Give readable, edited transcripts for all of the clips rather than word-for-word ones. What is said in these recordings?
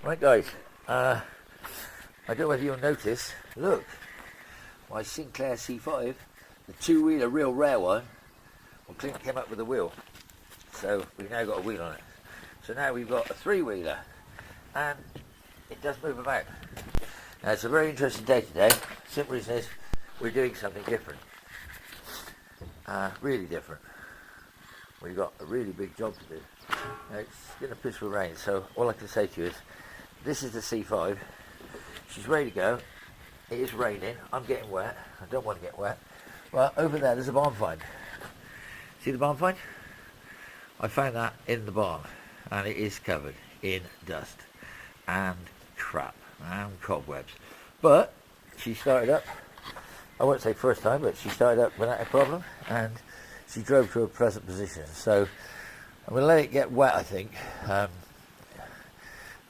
Right guys, I don't know whether you'll notice, look, my Sinclair C5, the two-wheeler real rare one, well Clint came up with a wheel, so we've now got a wheel on it. So now we've got a three-wheeler, and it does move about. Now it's a very interesting day today. Simple reason is, we're doing something different. Really different. We've got a really big job to do. Now, it's going to piss with rain, so all I can say to you is, this is the C5. She's ready to go. It is raining. I'm getting wet. I don't want to get wet. Well, over there's a barn find. See the barn find? I found that in the barn, and it is covered in dust and crap and cobwebs. But she started up. I won't say first time, but she started up without a problem, and she drove to a pleasant position. So I'm going to let it get wet, I think.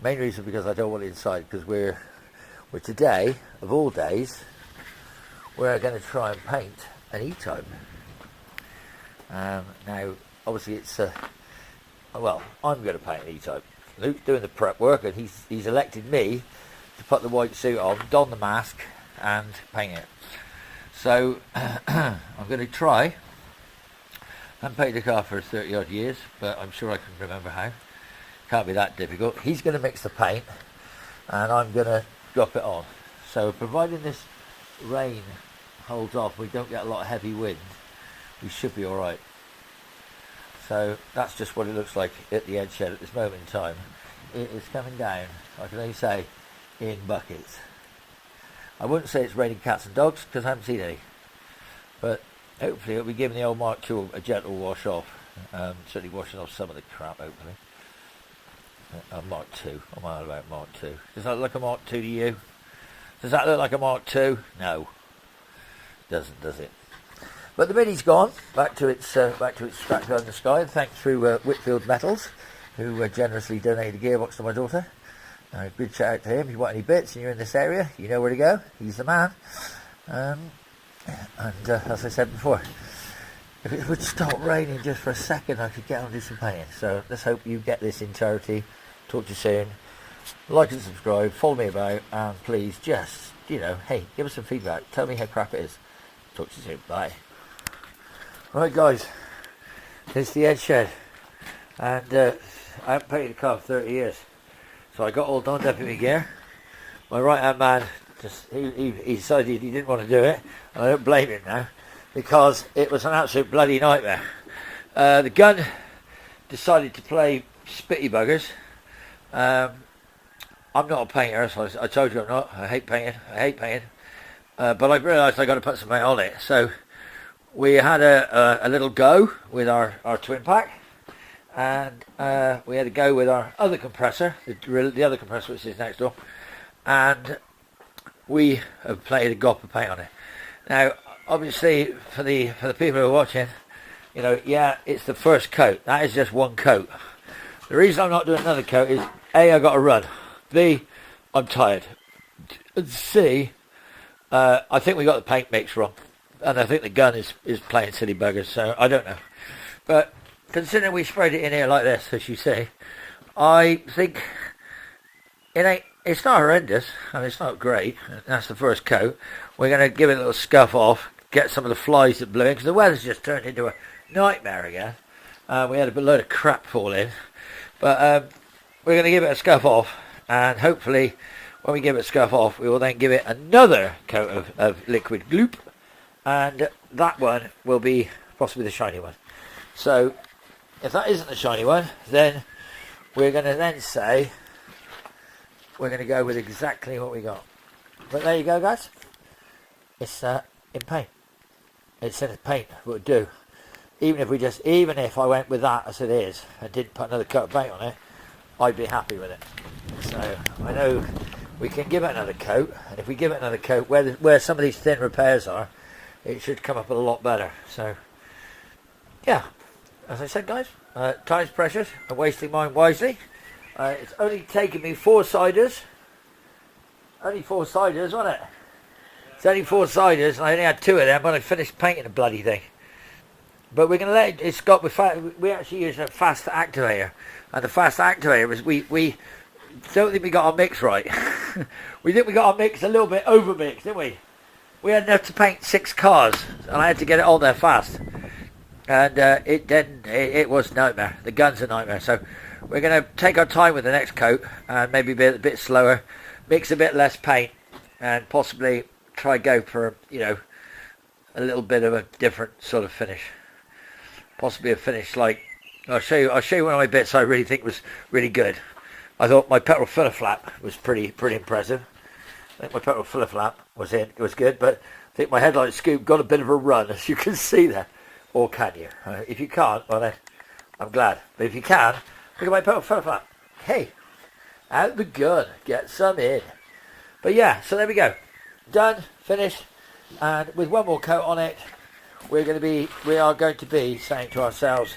Main reason because I don't want it inside, because we're today, of all days, we're going to try and paint an E-Type. Now, obviously it's, well, I'm going to paint an E-Type. Luke's doing the prep work, and he's elected me to put the white suit on, don the mask, and paint it. So, I'm going to try. I haven't painted a car for 30 odd years, but I'm sure I can remember how. Can't be that difficult. He's going to mix the paint, and I'm going to drop it on. So providing this rain holds off, we don't get a lot of heavy wind, we should be alright. So that's just what it looks like at the edge shed at this moment in time. It is coming down, I can only say, in buckets. I wouldn't say it's raining cats and dogs, because I haven't seen any. But hopefully it'll be giving the old Mark II a gentle wash off. Certainly washing off some of the crap, hopefully. Mark II. I'm all about Mark II. Does that look like a Mark II to you? Does that look like a Mark II? No. Doesn't, does it? But the Mini's gone back to its structure in the sky, thanks to Whitfield Metals, who generously donated a gearbox to my daughter. Big shout out to him. If you want any bits and you're in this area, you know where to go. He's the man. And as I said before, if it would stop raining just for a second, I could get on and do some painting. So let's hope you get this in charity. Talk to you soon. Like and subscribe. Follow me about. And please just, hey, give us some feedback. Tell me how crap it is. Talk to you soon. Bye. Right, guys. This is the edge shed. And I haven't painted a car for 30 years. So I got all donned up in my gear. My right-hand man, he decided he didn't want to do it. And I don't blame him now, because it was an absolute bloody nightmare. The gun decided to play spitty buggers. I'm not a painter, so I told you I'm not. I hate painting. But I realised I got to put something on it. So we had a little go with our twin pack, and we had a go with our other compressor, the other compressor which is next door, and we have played a gop of paint on it. Now, obviously, for the people who are watching, yeah, it's the first coat. That is just one coat. The reason I'm not doing another coat is A, I got to run. B, I'm tired. And C, I think we got the paint mix wrong, and I think the gun is playing silly buggers. So I don't know, but considering we sprayed it in here like this, as you see, I think it's not horrendous, and it's not great. That's the first coat. We're going to give it a little scuff off, get some of the flies that blew in, because the weather's just turned into a nightmare again. We had a load of crap fall in, but we're going to give it a scuff off, and hopefully when we give it a scuff off, we will then give it another coat of liquid gloop, and that one will be possibly the shiny one. So if that isn't the shiny one, then we're going to then say we're going to go with exactly what we got. But there you go, guys. It's in paint. It's in paint would do. Even if I went with that as it is and didn't put another coat of paint on it, I'd be happy with it. So I know we can give it another coat, and if we give it another coat where some of these thin repairs are, it should come up a lot better. So yeah, as I said, guys, time's precious. I'm wasting mine wisely. It's only taken me 4 ciders. Only 4 ciders, wasn't it? It's only 4 ciders, and I only had 2 of them when I finished painting the bloody thing. But we're going to let it, it's got, we actually use a fast activator. And the fast activator was, we don't think we got our mix right. We think we got our mix a little bit over mixed, didn't we? We had enough to paint 6 cars, and I had to get it on there fast. And it was a nightmare. The gun's a nightmare. So we're going to take our time with the next coat and maybe be a bit slower, mix a bit less paint, and possibly try go for, you know, a little bit of a different sort of finish. Possibly a finish like, I'll show you one of my bits I really think was really good. I thought my petrol filler flap was pretty impressive. I think my petrol filler flap was good, but I think my headlight scoop got a bit of a run, as you can see there. Or can you? If you can't, well then, I'm glad. But if you can, look at my petrol filler flap. Hey, out the gun, get some in. But yeah, so there we go. Done, finished, and with one more coat on it, we are going to be saying to ourselves,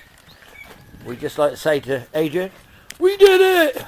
we just like to say to Adrian, we did it!